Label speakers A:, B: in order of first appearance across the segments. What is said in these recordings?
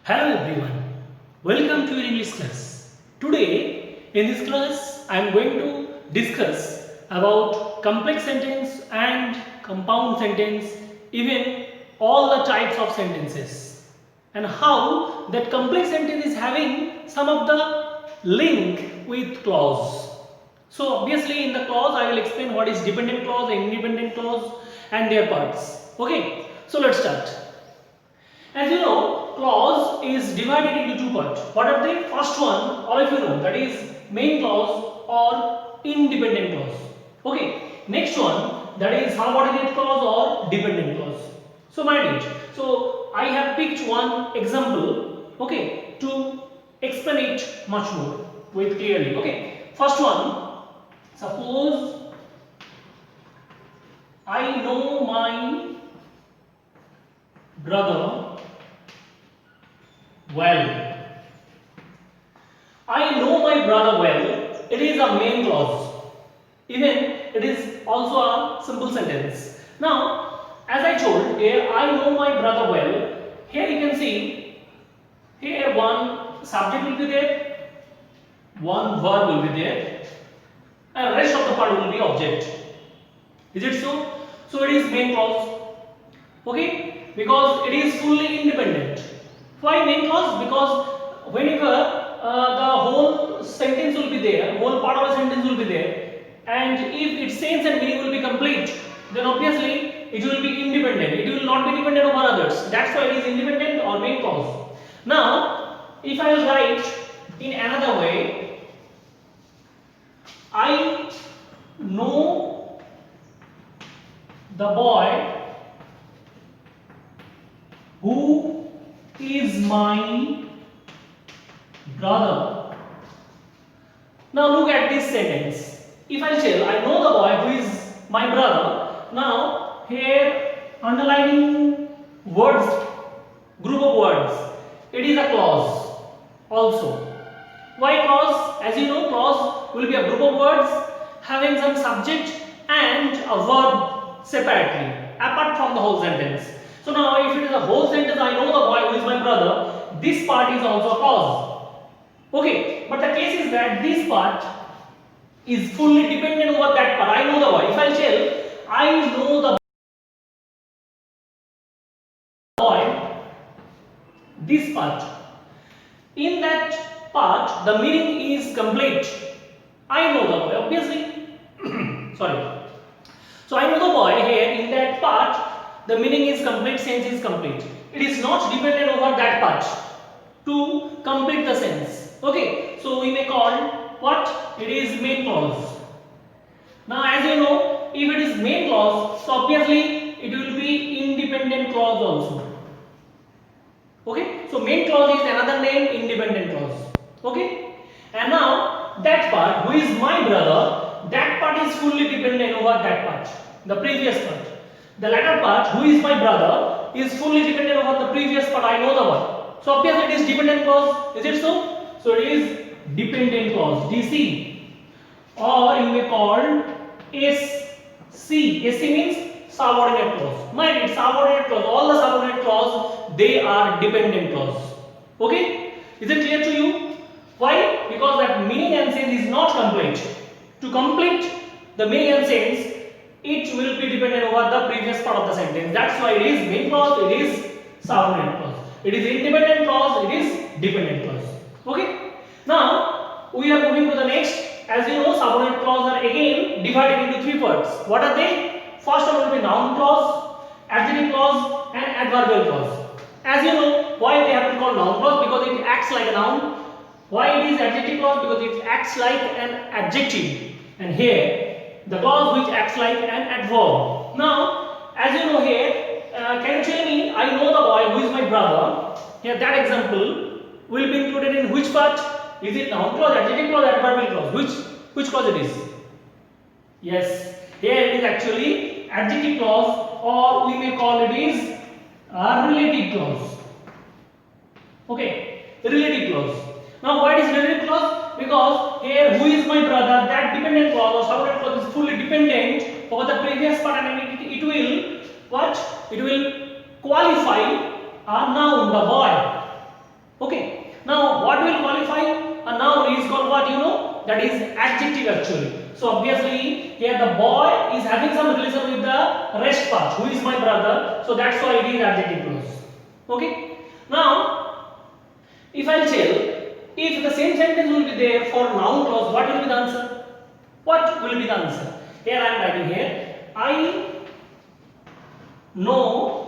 A: Hello everyone, welcome to your English class. Today in this class I am going to discuss about complex sentence and compound sentence, even all the types of sentences, and how that complex sentence is having some of the link with clause. So obviously in the clause I will explain what is dependent clause and independent clause and their parts. Okay, so let's start. As you know, clause is divided into two parts. What are they? First one, all of you know, that is main clause or independent clause. Okay. Next one, that is subordinate clause or dependent clause. So mind it. So I have picked one example, okay, to explain it much more with clearly. Okay. First one, suppose I know my brother well. I know my brother well. It is a main clause. Even it is also a simple sentence. Now, as I told, here I know my brother well. Here you can see, here one subject will be there, one verb will be there, and rest of the part will be object. Is it so? So it is main clause. Okay? Because it is fully independent. Why main clause? Because whenever the whole sentence will be there, whole part of a sentence will be there, and if its sense and meaning will be complete, then obviously it will be independent. It will not be dependent over others. That's why it is independent or main clause. Now, if I will write in another way, I know the boy who is my brother. Now look at this sentence. If I tell I know the boy who is my brother, now here underlining words, group of words, it is a clause also. Why clause? As you know, clause will be a group of words having some subject and a verb separately apart from the whole sentence. So now if it is a whole sentence, I know the boy who is my brother, this part is also a clause. Okay, but the case is that this part is fully dependent over that part. I know the boy. If I tell I know the boy, this part, in that part the meaning is complete. I know the boy, obviously. Sorry. So I know the boy here in that part. The meaning is complete, sense is complete. It is not dependent over that part to complete the sense. Okay, so we may call what? It is main clause. Now as you know, if it is main clause, so obviously it will be independent clause also. Okay, so main clause is another name, independent clause. Okay, and now that part, who is my brother, that part is fully dependent over that part, the previous part. The latter part, who is my brother, is fully dependent over the previous part, I know the one. So obviously it is dependent clause, is it so? So it is dependent clause, DC, or you may call SC. SC means subordinate clause. Mind it, subordinate clause, all the subordinate clause, they are dependent clause. Okay? Is it clear to you? Why? Because that meaning and sense is not complete. To complete the meaning and sense, it will be dependent over the previous part of the sentence. That's why it is main clause, it is subordinate clause. It is independent clause, it is dependent clause. Okay? Now, we are moving to the next. As you know, subordinate clause are again divided into three parts. What are they? First one will be noun clause, adjective clause, and adverbial clause. As you know, why they have been called noun clause? Because it acts like a noun. Why it is adjective clause? Because it acts like an adjective. And here, the clause which acts like an adverb. Now, as you know here, can you tell me, I know the boy who is my brother. Here that example will be included in which part? Is it noun clause, adjective clause, adverbial clause? Which clause it is? Yes, here it is actually adjective clause, or we may call it is a relative clause. Okay, relative clause. Now why it is relative clause? Because here who is my brother, that dependent clause or subordinate clause is fully dependent over the previous part, and it will what? It will qualify a noun, the boy. that is adjective actually. So obviously here the boy is having some relation with the rest part, who is my brother, so that's why it is adjective clause. Okay. Now if I tell, if the same sentence will be there for noun clause, what will be the answer? What will be the answer? Here I am writing here, I know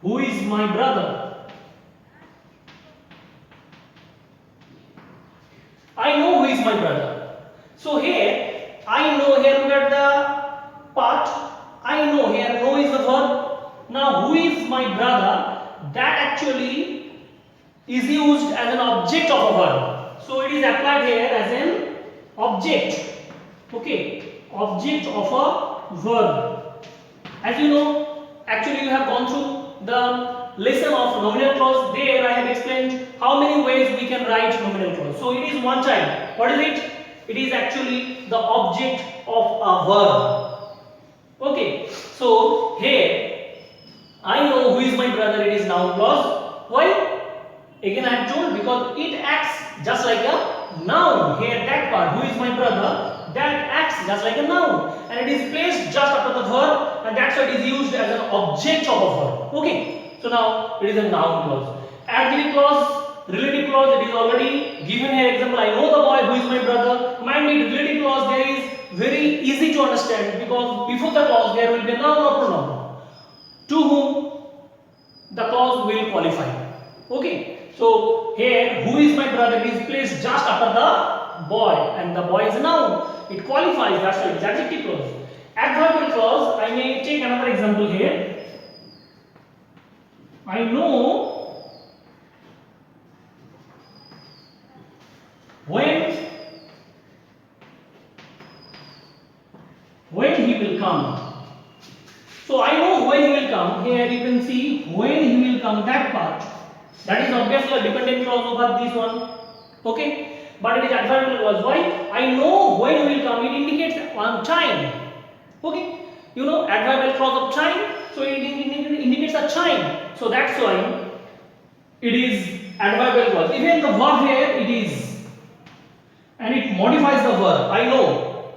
A: who is my brother. I know who is my brother. So here, I know, here look at the part. I know, here know is the verb. Now who is my brother? That actually is used as an object of a verb. So it is applied here as an object. Okay, object of a verb. As you know, actually you have gone through the lesson of nominal clause. There I have explained how many ways we can write nominal clause. So it is one child. What is it? It is actually the object of a verb. Okay. So here I know who is my brother. It is noun clause. Why? Again I have told, because it acts just like a noun. Here that part, who is my brother, that acts just like a noun, and it is placed just after the verb, and that's why it is used as an object of a verb. Okay. So now it is a noun clause. Adjective clause, relative clause, it is already given here. Example, I know the boy who is my brother. Mind me, relative clause there is very easy to understand, because before the clause there will be a noun or pronoun to whom the clause will qualify. Okay. So here who is my brother is placed just after the boy, and the boy is a noun. It qualifies, that's why it is adjective clause. Adverbial clause, I may take another example here. I know when he will come. So I know when he will come. Here you can see when he will come, that part. That is obviously a dependent clause over this one. Okay. But it is adverbial clause. Why? I know when he will come. It indicates one time. Okay. You know, adverbial clause of time. So it indicates a time. So that's why it is adverbial clause. Even the verb here it is, and it modifies the verb. I know.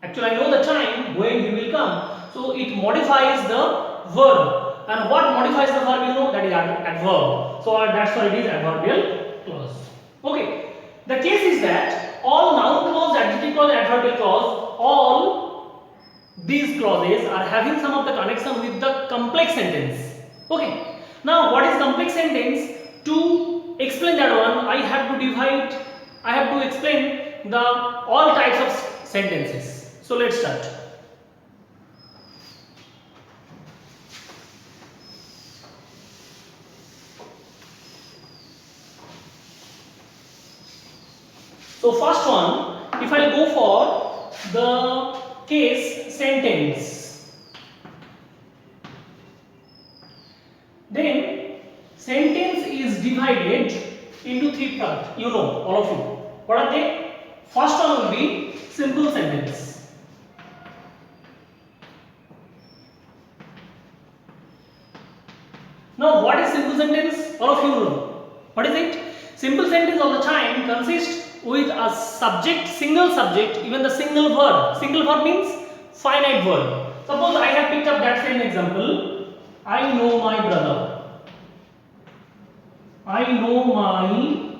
A: Actually, I know the time when he will come. So it modifies the verb. And what modifies the verb? You know, that is adverb. So that's why it is adverbial clause. Okay. The case is that all noun clause, adjective clause, adverbial clause, all these clauses are having some of the connection with the complex sentence. Okay. Now, what is complex sentence? To explain that one, I have to explain the all types of sentences. So let's start. So first one, if I go for the case sentence, then sentence is divided into three parts. You know, all of you. What are they? First one will be simple sentence. Now, what is simple sentence? All of you know. What is it? Simple sentence all the time consists with a subject, single subject, even the single verb. Single verb means finite verb. Suppose I have picked up that same example. I know my brother. I know my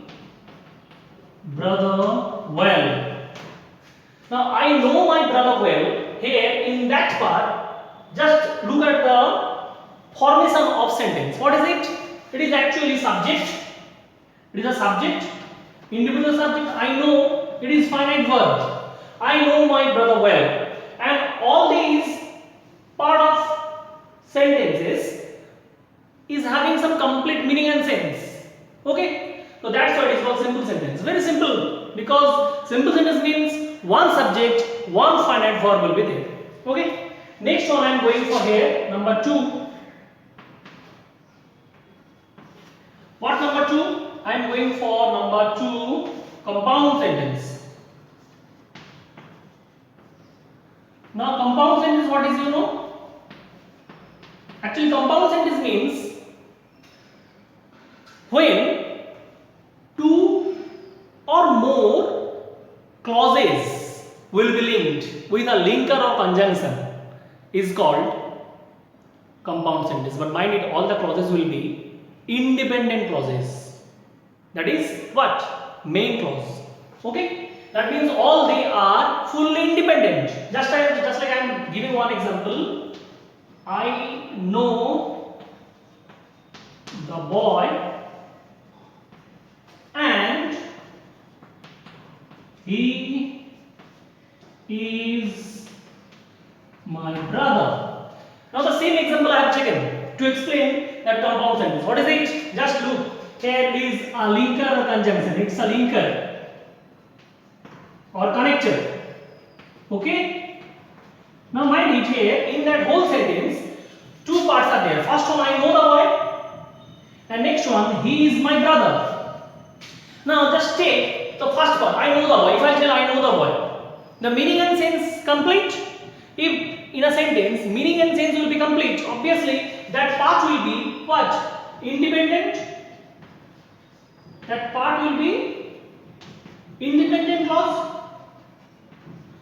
A: brother well. Now I know my brother well. Here in that part, just look at the formation of sentence. What is it? It is actually subject. It is a subject. Individual subject. I know, it is finite verb. I know my brother well. And all these part of sentences is having some complete meaning and sense. Okay. So that's why it is called simple sentence. Very simple, because simple sentence means one subject, one finite verb will be there. Okay. Next one I am going for here, number 2. What number 2? I am going for number 2, compound sentence. Now compound sentence, what is, you know? Actually compound sentence means when two or more clauses will be linked with a linker or conjunction is called compound sentence. But mind it, all the clauses will be independent clauses. That is what? Main clause. Okay? That means all they are fully independent. Just like I am giving one example. I know the boy and he is my brother. Now the same example I have taken to explain that compound sentence. What is it? Just look. Here is a linker or conjunction. It's a linker or connector. Okay? Now mind it, here in that whole sentence, two parts are there. First one, I know the boy, and next one, he is my brother. Now just take the first part, I know the boy. If I tell I know the boy, the meaning and sense complete. If in a sentence meaning and sense will be complete, obviously that part will be what? Independent. That part will be independent clause.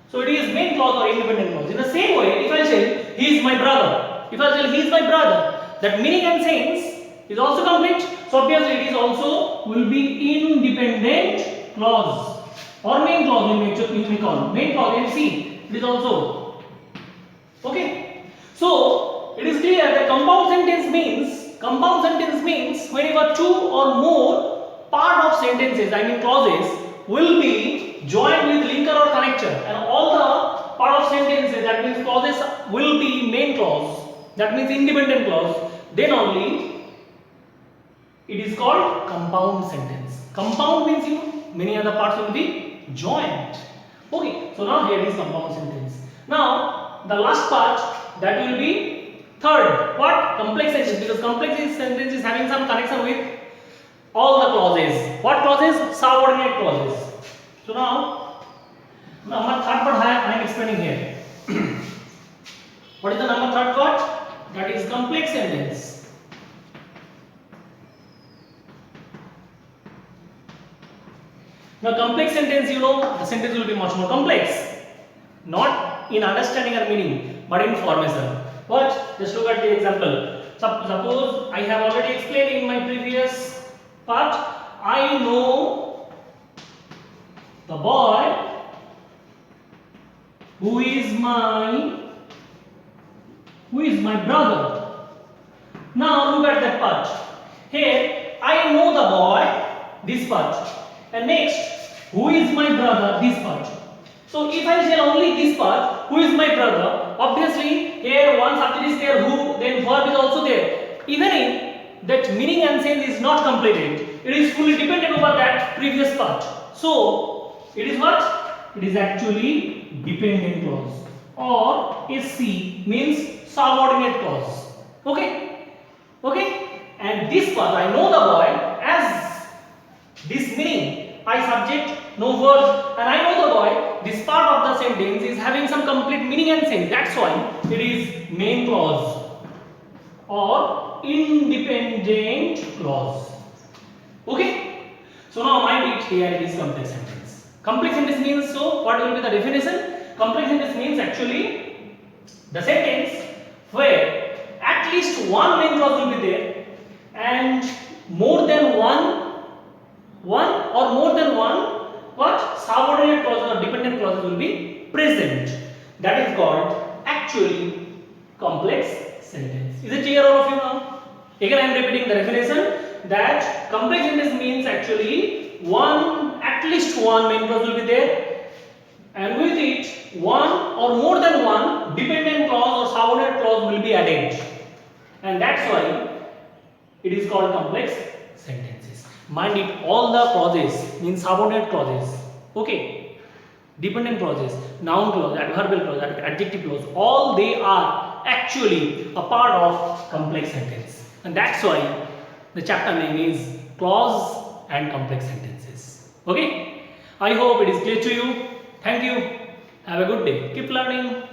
A: So it is main clause or independent clause. In the same way, if I say he is my brother, if I tell he is my brother, that meaning and sense is also complete. So obviously it is also will be independent clause or main clause we may call main clause. And see, it is also okay. So it is clear that compound sentence means whenever two or more part of sentences, I mean clauses, will be joined with linker or connector, and all the part of sentences, that means clauses, will be main clause, that means independent clause, then only it is called compound sentence. Compound means many other parts will be joined. Okay, so now here is compound sentence. Now the last part, that will be third, what? Complex sentence, because complex sentence is having some connection with all the clauses. What clauses? Subordinate clauses. So now number third part I am explaining here. What is the number third part? That is complex sentence. Now complex sentence, you know, the sentence will be much more complex, not in understanding or meaning, but in formation. But just look at the example. Suppose I have already explained in my previous part. I know the boy who is my brother. Now look at that part. Here I know the boy, this part, and next who is my brother, this part. So if I say only this part, who is my brother, obviously here one subject is there, who, then verb is also there. Even if that meaning and sense is not completed, it is fully dependent over that previous part. So it is what? It is actually dependent clause, or SC means subordinate clause. Okay? Okay? And this part, I know the boy, as this meaning, I subject, no verb, and I know the boy, this part of the sentence is having some complete meaning and sense. That's why it is main clause or independent clause. Okay? So now mind it, here it is complex sentence. Complex sentence means, so what will be the definition? Complex sentence means actually the sentence where at least one main clause will be there and more than one or more than one what? Subordinate clauses or dependent clauses will be present. That is called actually complex sentence. Is it clear all of you now? Again I am repeating the definition that complex sentence means actually at least one main clause will be there, and with it one or more than one dependent clause or subordinate clause will be added, and that's why it is called complex sentences. Mind it, all the clauses means subordinate clauses, okay, dependent clauses, noun clause, adverbial clause, adjective clause, all they are actually a part of complex sentence, and that's why the chapter name is clause and complex sentences. Okay, I hope it is clear to you. Thank you. Have a good day. Keep learning.